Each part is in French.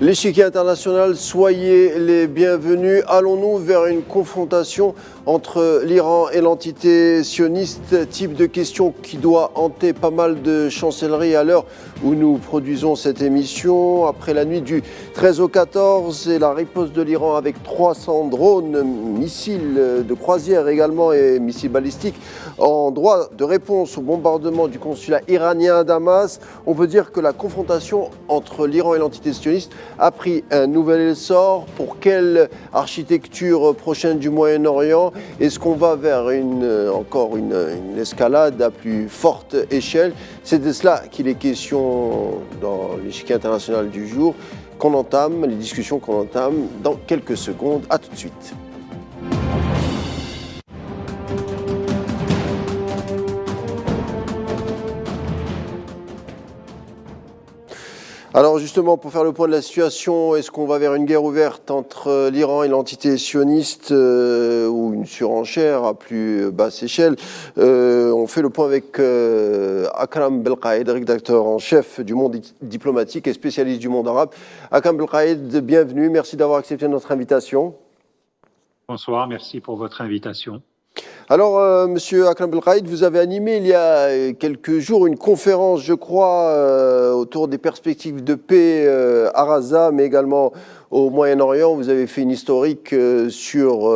L'échiquier international, soyez les bienvenus. Allons-nous vers une confrontation entre l'Iran et l'entité sioniste? Type de question qui doit hanter pas mal de chancelleries à l'heure où nous produisons cette émission. Après la nuit du 13 au 14 et la riposte de l'Iran avec 300 drones, missiles de croisière également et missiles balistiques en droit de réponse au bombardement du consulat iranien à Damas, on peut dire que la confrontation entre l'Iran et l'entité sioniste a pris un nouvel essor. Pour quelle architecture prochaine du Moyen-Orient? Est-ce qu'on va vers encore une escalade à plus forte échelle? C'est de cela qu'il est question dans l'échiquier international du jour, les discussions qu'on entame dans quelques secondes. À tout de suite. Alors justement, pour faire le point de la situation, est-ce qu'on va vers une guerre ouverte entre l'Iran et l'entité sioniste ou une surenchère à plus basse échelle? On fait le point avec Akram Belkaïd, rédacteur en chef du Monde diplomatique et spécialiste du monde arabe. Akram Belkaïd, bienvenue, merci d'avoir accepté notre invitation. Bonsoir, merci pour votre invitation. Alors, Monsieur Akram Belkaïd, vous avez animé il y a quelques jours une conférence, je crois, autour des perspectives de paix à Gaza, mais également au Moyen-Orient. Vous avez fait une historique sur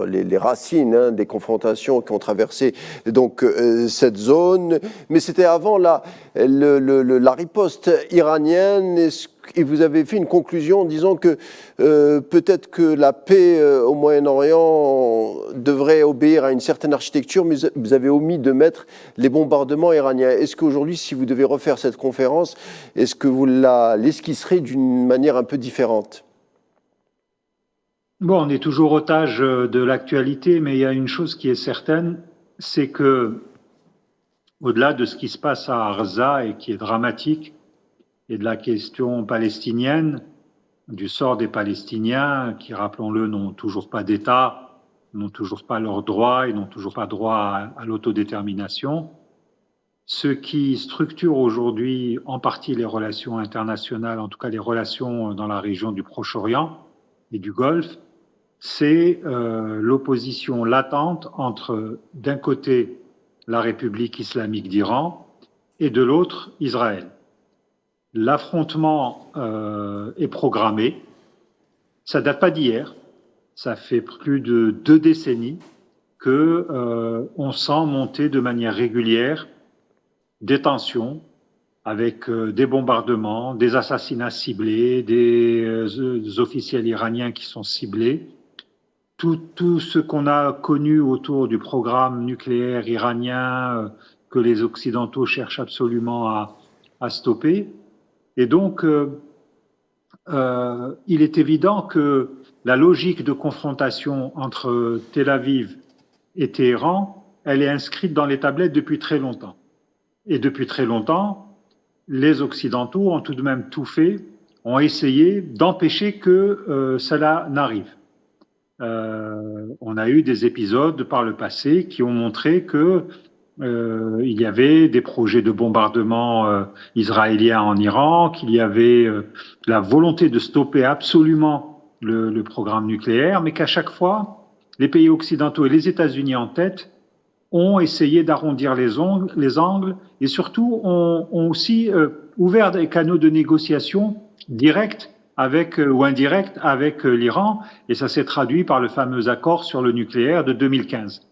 les racines des confrontations qui ont traversé donc cette zone. Mais c'était avant la riposte iranienne. Et vous avez fait une conclusion en disant que peut-être que la paix au Moyen-Orient devrait obéir à une certaine architecture, mais vous avez omis de mettre les bombardements iraniens. Est-ce qu'aujourd'hui, si vous devez refaire cette conférence, est-ce que vous l'esquisserez d'une manière un peu différente? Bon, on est toujours otage de l'actualité, mais il y a une chose qui est certaine, c'est que, au-delà de ce qui se passe à Gaza et qui est dramatique, et de la question palestinienne, du sort des Palestiniens, qui, rappelons-le, n'ont toujours pas d'État, n'ont toujours pas leurs droits et n'ont toujours pas droit à l'autodétermination. Ce qui structure aujourd'hui en partie les relations internationales, en tout cas les relations dans la région du Proche-Orient et du Golfe, c'est l'opposition latente entre, d'un côté, la République islamique d'Iran et de l'autre, Israël. L'affrontement est programmé. Ça date pas d'hier. Ça fait plus de 2 décennies que on sent monter de manière régulière des tensions avec des bombardements, des assassinats ciblés, des officiels iraniens qui sont ciblés. Tout ce qu'on a connu autour du programme nucléaire iranien que les Occidentaux cherchent absolument à stopper. Et donc, il est évident que la logique de confrontation entre Tel Aviv et Téhéran, elle est inscrite dans les tablettes depuis très longtemps. Et depuis très longtemps, les Occidentaux ont tout de même tout fait, ont essayé d'empêcher que cela n'arrive. On a eu des épisodes par le passé qui ont montré que il y avait des projets de bombardement israéliens en Iran, qu'il y avait la volonté de stopper absolument le programme nucléaire, mais qu'à chaque fois, les pays occidentaux et les États-Unis en tête ont essayé d'arrondir les angles et surtout ont aussi ouvert des canaux de négociation directs ou indirects avec l'Iran, et ça s'est traduit par le fameux accord sur le nucléaire de 2015.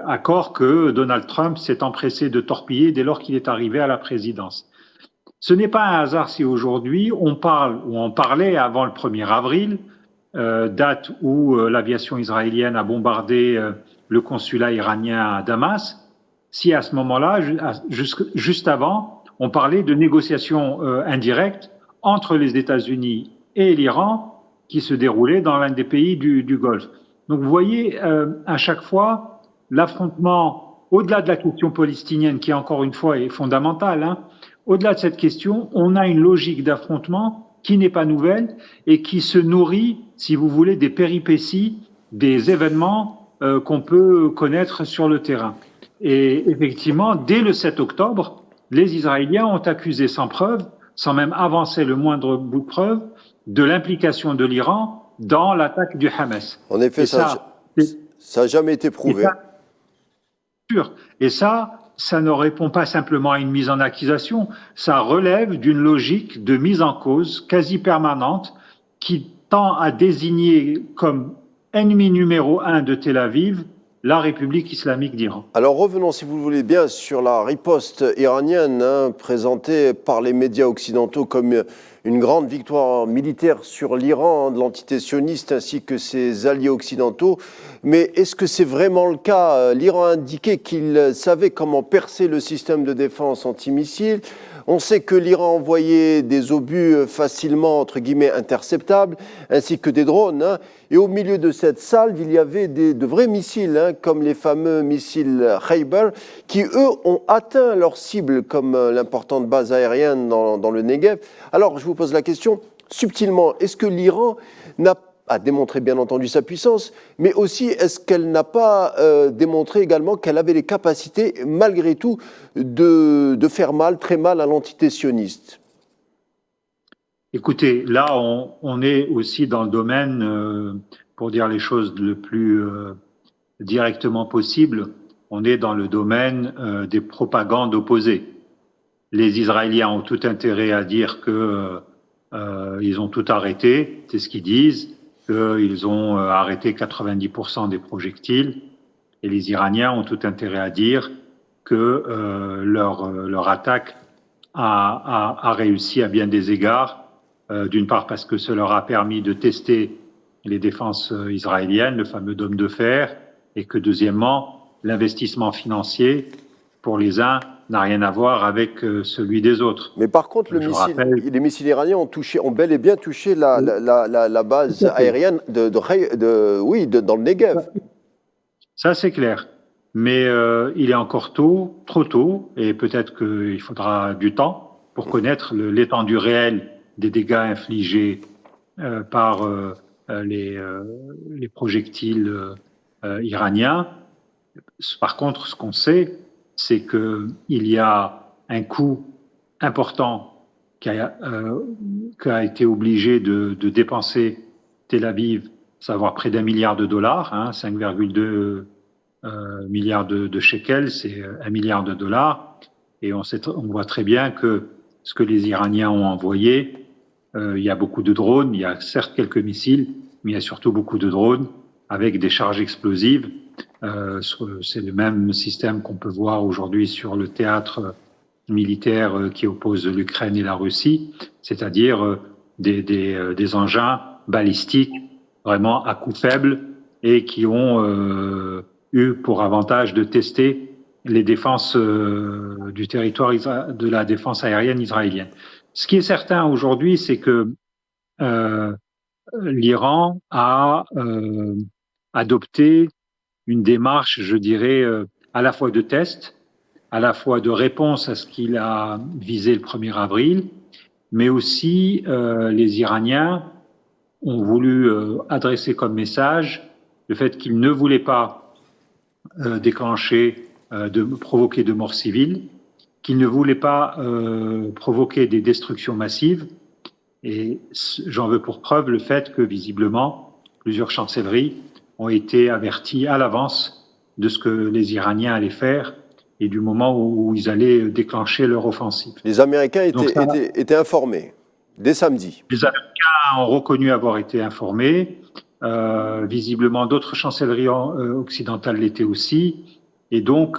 Accord que Donald Trump s'est empressé de torpiller dès lors qu'il est arrivé à la présidence. Ce n'est pas un hasard si aujourd'hui on parle, ou on parlait avant le 1er avril, date où l'aviation israélienne a bombardé le consulat iranien à Damas, si à ce moment-là, juste avant, on parlait de négociations indirectes entre les États-Unis et l'Iran qui se déroulaient dans l'un des pays du Golfe. Donc vous voyez, à chaque fois, l'affrontement, au-delà de la question palestinienne, qui encore une fois est fondamentale, au-delà de cette question, on a une logique d'affrontement qui n'est pas nouvelle et qui se nourrit, si vous voulez, des péripéties, des événements qu'on peut connaître sur le terrain. Et effectivement, dès le 7 octobre, les Israéliens ont accusé sans preuve sans même avancer le moindre bout de preuve, de l'implication de l'Iran dans l'attaque du Hamas. En effet, ça n'a jamais été prouvé. Et ça ne répond pas simplement à une mise en accusation, ça relève d'une logique de mise en cause quasi permanente qui tend à désigner comme ennemi numéro 1 de Tel Aviv la République islamique d'Iran. Alors revenons, si vous le voulez bien, sur la riposte iranienne, présentée par les médias occidentaux comme une grande victoire militaire sur l'Iran, de l'entité sioniste ainsi que ses alliés occidentaux. Mais est-ce que c'est vraiment le cas? L'Iran a indiqué qu'il savait comment percer le système de défense antimissile. On sait que l'Iran envoyait des obus facilement, entre guillemets, interceptables, ainsi que des drones. Et au milieu de cette salve, il y avait de vrais missiles, comme les fameux missiles Khaybar, qui, eux, ont atteint leur cible, comme l'importante base aérienne dans le Negev. Alors, je vous pose la question, subtilement, est-ce que l'Iran a démontré bien entendu sa puissance, mais aussi est-ce qu'elle n'a pas démontré également qu'elle avait les capacités, malgré tout, de faire mal, très mal à l'entité sioniste? Écoutez, là, on est aussi dans le domaine, pour dire les choses le plus directement possible, on est dans le domaine des propagandes opposées. Les Israéliens ont tout intérêt à dire que ils ont tout arrêté, c'est ce qu'ils disent, qu'ils ont arrêté 90% des projectiles, et les Iraniens ont tout intérêt à dire que leur attaque a réussi à bien des égards, d'une part parce que ça leur a permis de tester les défenses israéliennes, le fameux dôme de fer, et que deuxièmement, l'investissement financier pour les uns n'a rien à voir avec celui des autres. Mais par contre, les missiles iraniens ont bel et bien touché la base aérienne dans le Negev. Ça, c'est clair. Mais il est encore trop tôt, et peut-être qu'il faudra du temps pour connaître l'étendue réelle des dégâts infligés par les projectiles iraniens. Par contre, ce qu'on sait, c'est qu'il y a un coût important qu'a été obligé de dépenser Tel Aviv, savoir près d'1 milliard de dollars, 5,2 milliards de shekels, c'est 1 milliard de dollars. Et on voit très bien que ce que les Iraniens ont envoyé, il y a beaucoup de drones, il y a certes quelques missiles, mais il y a surtout beaucoup de drones avec des charges explosives. C'est le même système qu'on peut voir aujourd'hui sur le théâtre militaire qui oppose l'Ukraine et la Russie, c'est-à-dire des engins balistiques vraiment à coût faible et qui ont eu pour avantage de tester les défenses du territoire de la défense aérienne israélienne. Ce qui est certain aujourd'hui, c'est que l'Iran a adopté une démarche, je dirais, à la fois de test, à la fois de réponse à ce qu'il a visé le 1er avril, mais aussi les Iraniens ont voulu adresser comme message le fait qu'ils ne voulaient pas provoquer de morts civiles, qu'ils ne voulaient pas provoquer des destructions massives. Et j'en veux pour preuve le fait que, visiblement, plusieurs chancelleries ont été avertis à l'avance de ce que les Iraniens allaient faire et du moment où ils allaient déclencher leur offensive. Les Américains étaient informés dès samedi. Les Américains ont reconnu avoir été informés. Visiblement, d'autres chancelleries occidentales l'étaient aussi. Et donc,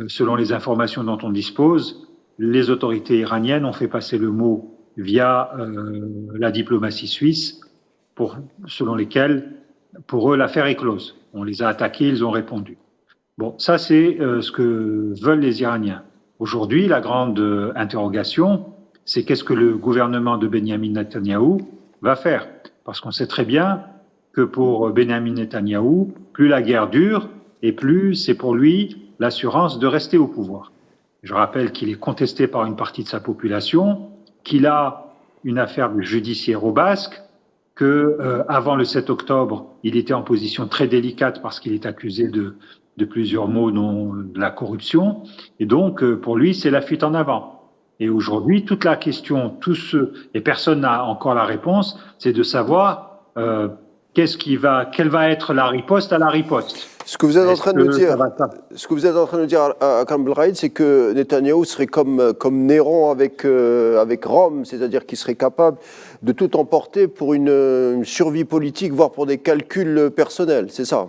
selon les informations dont on dispose, les autorités iraniennes ont fait passer le mot via la diplomatie suisse, selon lesquelles, pour eux, l'affaire est close. On les a attaqués, ils ont répondu. Bon, ça, c'est ce que veulent les Iraniens. Aujourd'hui, la grande interrogation, c'est qu'est-ce que le gouvernement de Benyamin Netanyahou va faire? Parce qu'on sait très bien que pour Benyamin Netanyahou, plus la guerre dure, et plus c'est pour lui l'assurance de rester au pouvoir. Je rappelle qu'il est contesté par une partie de sa population, qu'il a une affaire judiciaire au basque, avant le 7 octobre, il était en position très délicate parce qu'il est accusé de plusieurs maux, dont de la corruption. Et donc, pour lui, c'est la fuite en avant. Et aujourd'hui, toute la question, et personne n'a encore la réponse, c'est de savoir quelle va être la riposte à la riposte. Ce que vous êtes en train de nous dire, Akram Belraïd, c'est que Netanyahou serait comme Néron avec Rome, c'est-à-dire qu'il serait capable de tout emporter pour une survie politique, voire pour des calculs personnels, c'est ça?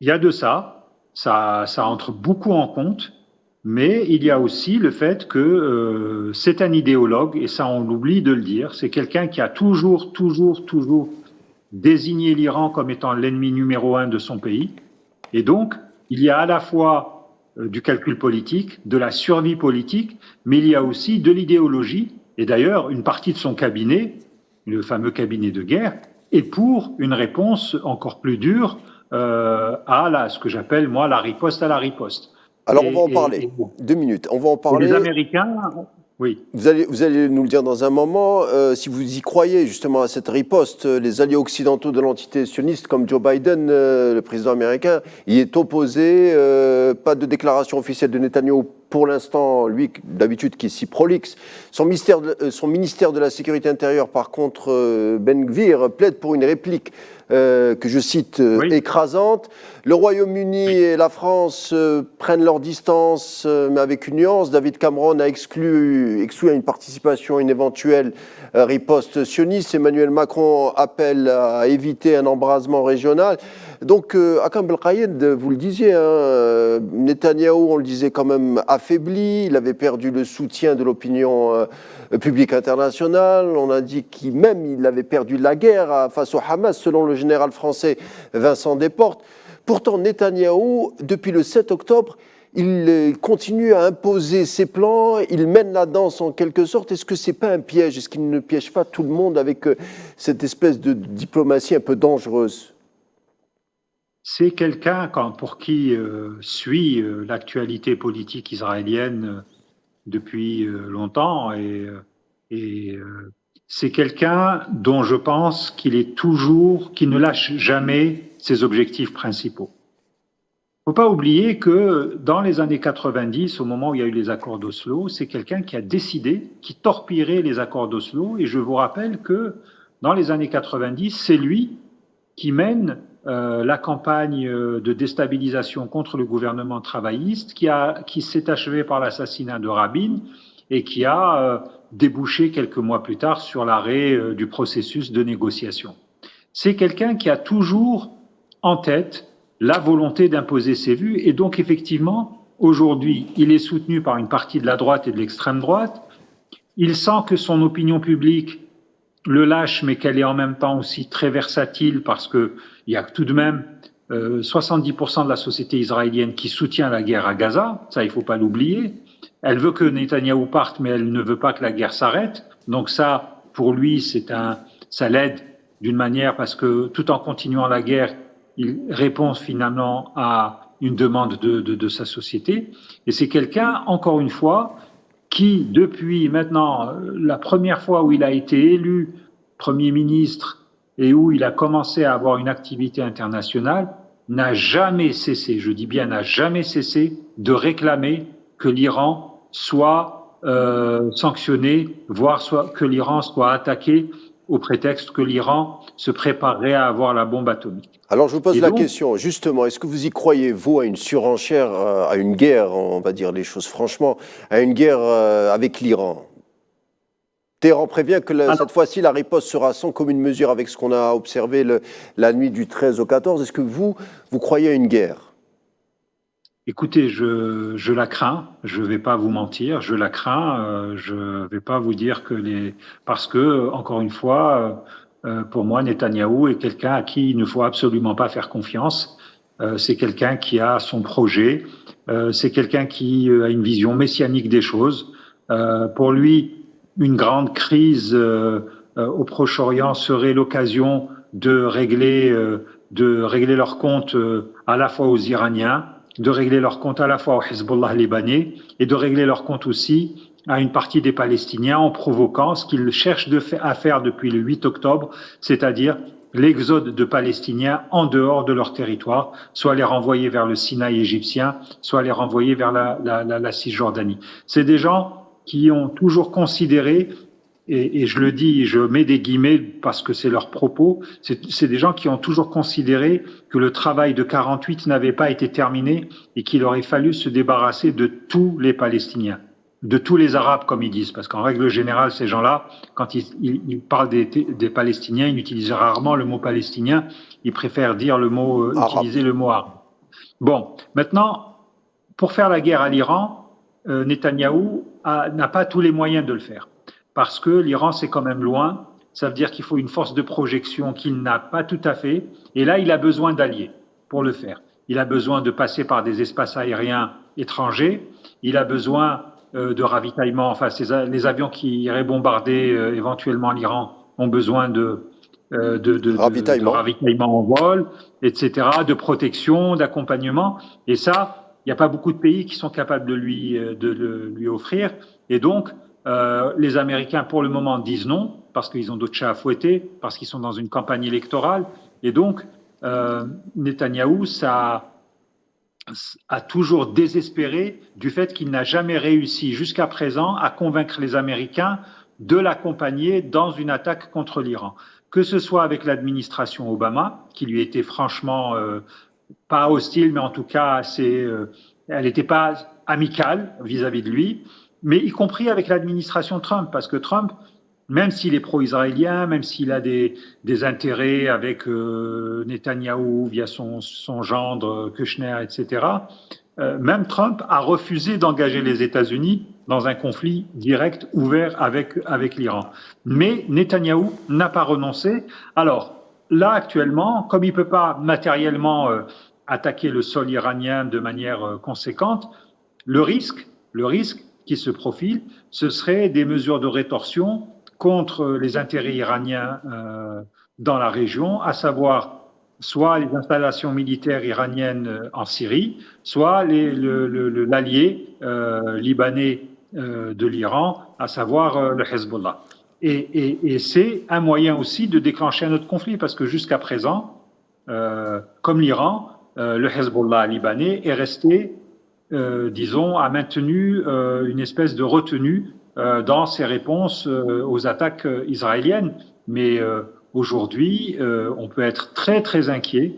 Il y a de ça entre beaucoup en compte, mais il y a aussi le fait que c'est un idéologue, et ça on oublie de le dire, c'est quelqu'un qui a toujours désigné l'Iran comme étant l'ennemi numéro 1 de son pays. Et donc, il y a à la fois du calcul politique, de la survie politique, mais il y a aussi de l'idéologie. Et d'ailleurs, une partie de son cabinet, le fameux cabinet de guerre, est pour une réponse encore plus dure à ce que j'appelle, moi, la riposte à la riposte. Alors, on va en parler. 2 minutes. On va en parler. Les Américains... Oui. Vous allez nous le dire dans un moment. Si vous y croyez justement à cette riposte, les alliés occidentaux de l'entité sioniste comme Joe Biden, le président américain, y est opposé. Pas de déclaration officielle de Netanyahou pour l'instant, lui d'habitude qui est si prolixe. Son ministère de la Sécurité intérieure, par contre, Ben Gvir, plaide pour une réplique que je cite écrasante. Le Royaume-Uni et la France prennent leur distance, mais avec une nuance. David Cameron a exclu à une participation à une éventuelle riposte sioniste. Emmanuel Macron appelle à éviter un embrasement régional. Donc, Akram Belraïd, vous le disiez, Netanyahou, on le disait quand même affaibli, il avait perdu le soutien de l'opinion publique internationale, on a dit qu'il avait perdu la guerre face au Hamas, selon le général français Vincent Desportes. Pourtant, Netanyahou, depuis le 7 octobre, il continue à imposer ses plans, il mène la danse en quelque sorte. Est-ce que ce n'est pas un piège? Est-ce qu'il ne piège pas tout le monde avec cette espèce de diplomatie un peu dangereuse? C'est quelqu'un pour qui suit l'actualité politique israélienne depuis longtemps et c'est quelqu'un dont je pense qu'il ne lâche jamais ses objectifs principaux. Il ne faut pas oublier que dans les années 90, au moment où il y a eu les accords d'Oslo, c'est quelqu'un qui a décidé, qui torpillerait les accords d'Oslo. Et je vous rappelle que dans les années 90, c'est lui qui mène la campagne de déstabilisation contre le gouvernement travailliste qui s'est achevée par l'assassinat de Rabin et qui a débouché quelques mois plus tard sur l'arrêt du processus de négociation. C'est quelqu'un qui a toujours en tête la volonté d'imposer ses vues et donc effectivement, aujourd'hui, il est soutenu par une partie de la droite et de l'extrême droite. Il sent que son opinion publique le lâche, mais qu'elle est en même temps aussi très versatile parce que il y a tout de même 70% de la société israélienne qui soutient la guerre à Gaza, ça il faut pas l'oublier. Elle veut que Netanyahou parte, mais elle ne veut pas que la guerre s'arrête. Donc ça, pour lui, ça l'aide d'une manière parce que tout en continuant la guerre, il répond finalement à une demande de sa société. Et c'est quelqu'un, encore une fois, qui, depuis maintenant la première fois où il a été élu Premier ministre et où il a commencé à avoir une activité internationale, n'a jamais cessé, je dis bien n'a jamais cessé, de réclamer que l'Iran soit sanctionné, voire que l'Iran soit attaqué au prétexte que l'Iran se préparerait à avoir la bombe atomique. Alors je vous pose la question, justement, est-ce que vous y croyez, vous, à une surenchère, à une guerre, on va dire les choses franchement, à une guerre avec l'Iran? Téhéran prévient que cette fois-ci, la riposte sera sans commune mesure avec ce qu'on a observé la nuit du 13 au 14. Est-ce que vous croyez à une guerre? Écoutez, je la crains, je ne vais pas vous mentir, je la crains, je ne vais pas vous dire parce que, encore une fois, pour moi, Netanyahou est quelqu'un à qui il ne faut absolument pas faire confiance. C'est quelqu'un qui a son projet, c'est quelqu'un qui a une vision messianique des choses. Pour lui, une grande crise au Proche-Orient serait l'occasion de régler leurs comptes à la fois aux Iraniens, de régler leurs comptes à la fois au Hezbollah libanais et de régler leurs comptes aussi à une partie des Palestiniens en provoquant ce qu'ils cherchent à faire depuis le 8 octobre, c'est-à-dire l'exode de Palestiniens en dehors de leur territoire, soit les renvoyer vers le Sinaï égyptien, soit les renvoyer vers la Cisjordanie. C'est des gens qui ont toujours considéré, et je le dis, je mets des guillemets parce que c'est leur propos, c'est des gens qui ont toujours considéré que le travail de 48 n'avait pas été terminé et qu'il aurait fallu se débarrasser de tous les Palestiniens, de tous les Arabes, comme ils disent, parce qu'en règle générale, ces gens-là, quand ils parlent des Palestiniens, ils utilisent rarement le mot palestinien, ils préfèrent dire utiliser le mot arabe. Bon, maintenant, pour faire la guerre à l'Iran, Netanyahou n'a pas tous les moyens de le faire, parce que l'Iran, c'est quand même loin, ça veut dire qu'il faut une force de projection qu'il n'a pas tout à fait, et là, il a besoin d'alliés pour le faire. Il a besoin de passer par des espaces aériens étrangers, il a besoin de ravitaillement, enfin les avions qui iraient bombarder éventuellement l'Iran ont besoin de ravitaillement en vol, etc., de protection, d'accompagnement, et ça, il n'y a pas beaucoup de pays qui sont capables de lui offrir, et donc les Américains pour le moment disent non, parce qu'ils ont d'autres chats à fouetter, parce qu'ils sont dans une campagne électorale, et donc Netanyahou, a toujours désespéré du fait qu'il n'a jamais réussi jusqu'à présent à convaincre les Américains de l'accompagner dans une attaque contre l'Iran. Que ce soit avec l'administration Obama, qui lui était franchement pas hostile, mais en tout cas elle n'était pas amicale vis-à-vis de lui, mais y compris avec l'administration Trump, parce que Trump, même s'il est pro-israélien, même s'il a des intérêts avec Netanyahou via son gendre Kushner, etc., même Trump a refusé d'engager les États-Unis dans un conflit direct ouvert avec l'Iran. Mais Netanyahou n'a pas renoncé. Alors là, actuellement, comme il ne peut pas matériellement attaquer le sol iranien de manière conséquente, le risque qui se profile, ce serait des mesures de rétorsion contre les intérêts iraniens dans la région, à savoir soit les installations militaires iraniennes en Syrie, soit l'allié libanais de l'Iran, à savoir le Hezbollah. Et c'est un moyen aussi de déclencher un autre conflit, parce que jusqu'à présent, comme l'Iran, le Hezbollah libanais est resté, a maintenu une espèce de retenue dans ses réponses aux attaques israéliennes. Mais aujourd'hui, on peut être très très inquiet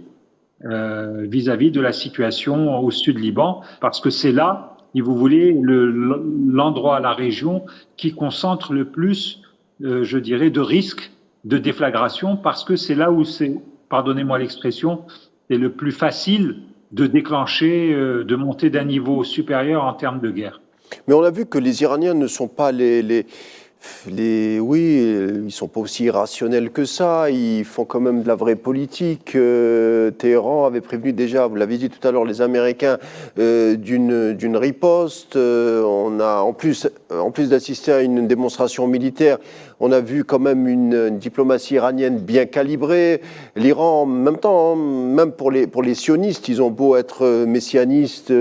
vis-à-vis de la situation au sud Liban, parce que c'est là, si vous voulez, l'endroit, la région qui concentre le plus, je dirais, de risques de déflagration, parce que c'est là où c'est, pardonnez-moi l'expression, c'est le plus facile de déclencher, de monter d'un niveau supérieur en termes de guerre. Mais on a vu que les Iraniens ne sont pas ils sont pas aussi irrationnels que ça. Ils font quand même de la vraie politique. Téhéran avait prévenu déjà, vous l'avez dit tout à l'heure, les Américains d'une riposte. On a en plus d'assister à une démonstration militaire, on a vu quand même une diplomatie iranienne bien calibrée. L'Iran, en même temps, même pour les sionistes, ils ont beau être messianistes,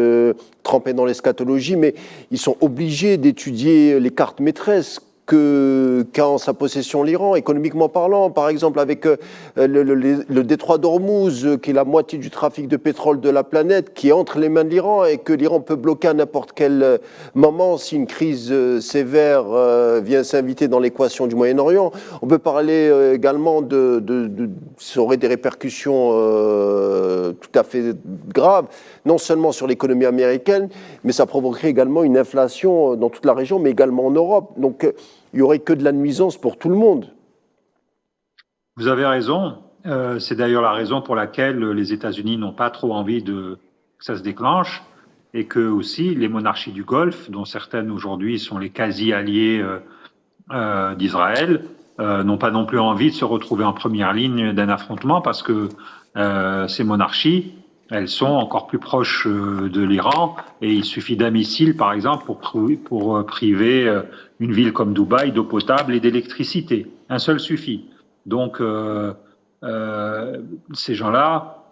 trempés dans l'eschatologie, mais ils sont obligés d'étudier les cartes maîtresses qu'a en sa possession l'Iran, économiquement parlant, par exemple avec le détroit d'Ormuz, qui est la moitié du trafic de pétrole de la planète, qui est entre les mains de l'Iran et que l'Iran peut bloquer à n'importe quel moment si une crise sévère vient s'inviter dans l'équation du Moyen-Orient. On peut parler également ça aurait des répercussions tout à fait graves, non seulement sur l'économie américaine, mais ça provoquerait également une inflation dans toute la région, mais également en Europe. Donc, il n'y aurait que de la nuisance pour tout le monde. Vous avez raison. C'est d'ailleurs la raison pour laquelle les États-Unis n'ont pas trop envie que ça se déclenche, et que aussi les monarchies du Golfe, dont certaines aujourd'hui sont les quasi-alliés d'Israël, n'ont pas non plus envie de se retrouver en première ligne d'un affrontement, parce que ces monarchies, elles sont encore plus proches de l'Iran, et il suffit d'un missile, par exemple, pour priver une ville comme Dubaï d'eau potable et d'électricité. Un seul suffit. Donc, ces gens-là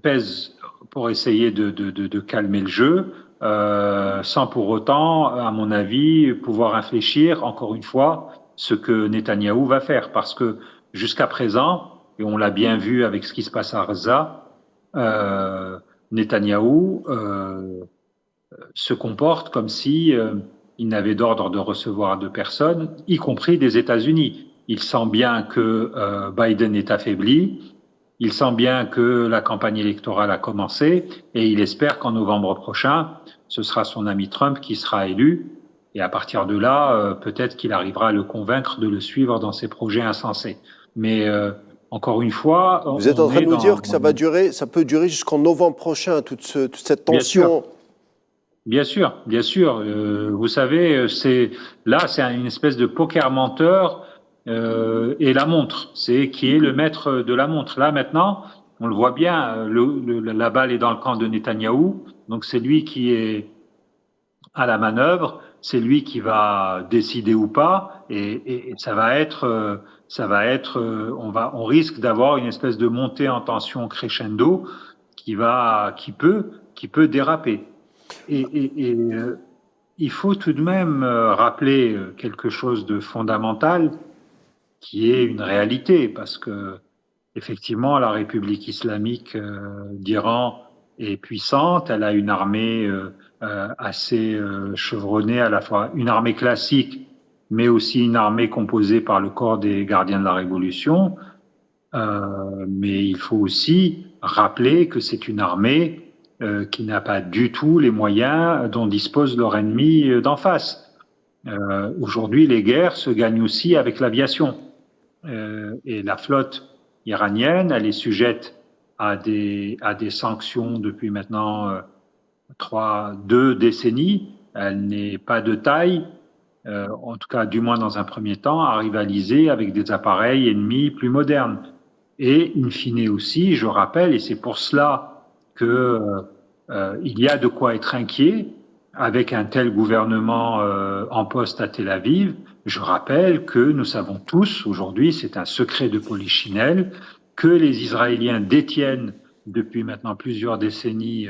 pèsent pour essayer de calmer le jeu, sans pour autant, à mon avis, pouvoir infléchir, encore une fois, ce que Netanyahou va faire. Parce que jusqu'à présent, et on l'a bien vu avec ce qui se passe à Gaza, Netanyahou se comporte comme si il n'avait d'ordre de recevoir de personne, y compris des États-Unis. Il sent bien que Biden est affaibli, il sent bien que la campagne électorale a commencé, et il espère qu'en novembre prochain, ce sera son ami Trump qui sera élu. Et à partir de là, peut-être qu'il arrivera à le convaincre de le suivre dans ses projets insensés. Mais encore une fois, Vous êtes en train de nous dire que ça peut durer jusqu'en novembre prochain, toute cette tension. Bien sûr, bien sûr. Vous savez, c'est une espèce de poker menteur et la montre. C'est qui est le maître de la montre. Là maintenant, on le voit bien. La balle est dans le camp de Netanyahou, donc c'est lui qui est à la manœuvre. C'est lui qui va décider ou pas, et on risque d'avoir une espèce de montée en tension crescendo qui peut déraper. Il faut tout de même rappeler quelque chose de fondamental qui est une réalité, parce que effectivement la République islamique d'Iran est puissante, elle a une armée assez chevronnée, à la fois une armée classique, mais aussi une armée composée par le corps des gardiens de la Révolution. Mais il faut aussi rappeler que c'est une armée qui n'a pas du tout les moyens dont dispose leur ennemi d'en face. Aujourd'hui, les guerres se gagnent aussi avec l'aviation. Et la flotte iranienne, elle est sujette à des sanctions depuis maintenant 2 décennies. Elle n'est pas de taille, en tout cas du moins dans un premier temps, à rivaliser avec des appareils ennemis plus modernes. Et in fine aussi, je rappelle, et c'est pour cela que il y a de quoi être inquiet avec un tel gouvernement en poste à Tel Aviv. Je rappelle que nous savons tous aujourd'hui, c'est un secret de polichinelle, que les Israéliens détiennent depuis maintenant plusieurs décennies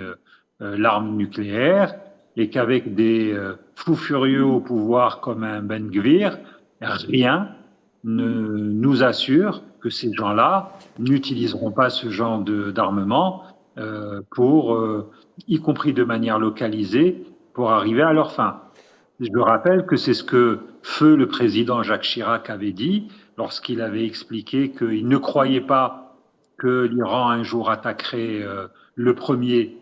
l'arme nucléaire, et qu'avec des fous furieux au pouvoir comme un Ben Gvir, rien ne nous assure que ces gens-là n'utiliseront pas ce genre d'armement y compris de manière localisée, pour arriver à leur fin. Je rappelle que c'est ce que feu le président Jacques Chirac avait dit lorsqu'il avait expliqué qu'il ne croyait pas que l'Iran un jour attaquerait le premier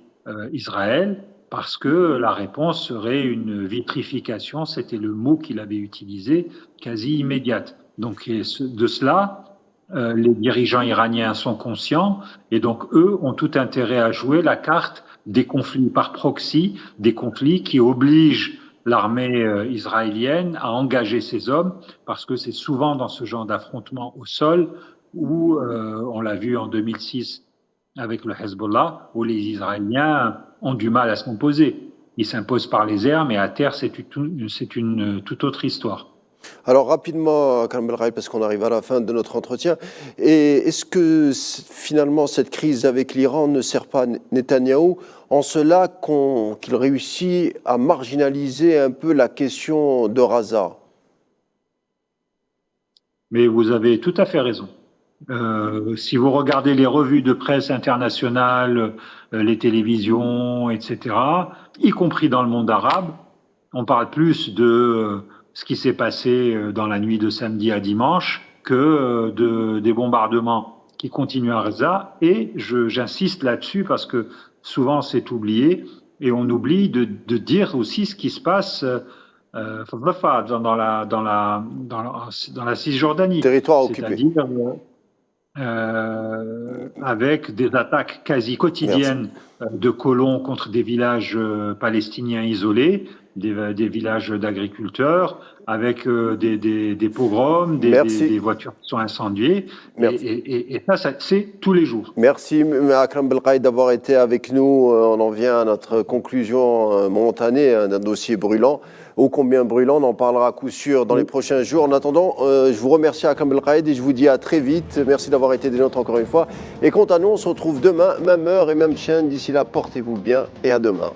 Israël, parce que la réponse serait une vitrification, c'était le mot qu'il avait utilisé, quasi immédiate. Donc de cela, les dirigeants iraniens sont conscients, et donc eux ont tout intérêt à jouer la carte des conflits par proxy, des conflits qui obligent l'armée israélienne à engager ses hommes, parce que c'est souvent dans ce genre d'affrontement au sol où, on l'a vu en 2006 avec le Hezbollah, où les Israéliens ont du mal à se composer. Ils s'imposent par les airs, mais à terre, c'est une toute autre histoire. Alors rapidement, Karam Belraï, parce qu'on arrive à la fin de notre entretien, et est-ce que finalement cette crise avec l'Iran ne sert pas Netanyahou en cela qu'il réussit à marginaliser un peu la question de Gaza? Mais vous avez tout à fait raison. Si vous regardez les revues de presse internationales, les télévisions, etc., y compris dans le monde arabe, on parle plus de ce qui s'est passé dans la nuit de samedi à dimanche que des bombardements qui continuent à Gaza. Et j'insiste là-dessus parce que souvent c'est oublié, et on oublie de dire aussi ce qui se passe dans la Cisjordanie. Territoire occupé. C'est-à-dire avec des attaques quasi quotidiennes de colons contre des villages palestiniens isolés, des villages d'agriculteurs, avec des pogroms, des voitures qui sont incendiées. Et ça, c'est tous les jours. Merci Akram Belraï d'avoir été avec nous. On en vient à notre conclusion momentanée d'un dossier brûlant. Ô combien brûlant, on en parlera à coup sûr dans les prochains jours. En attendant, je vous remercie Akram Belraï et je vous dis à très vite. Merci d'avoir été des nôtres encore une fois. Et quant à nous, on se retrouve demain, même heure et même chaîne. D'ici là, portez-vous bien et à demain.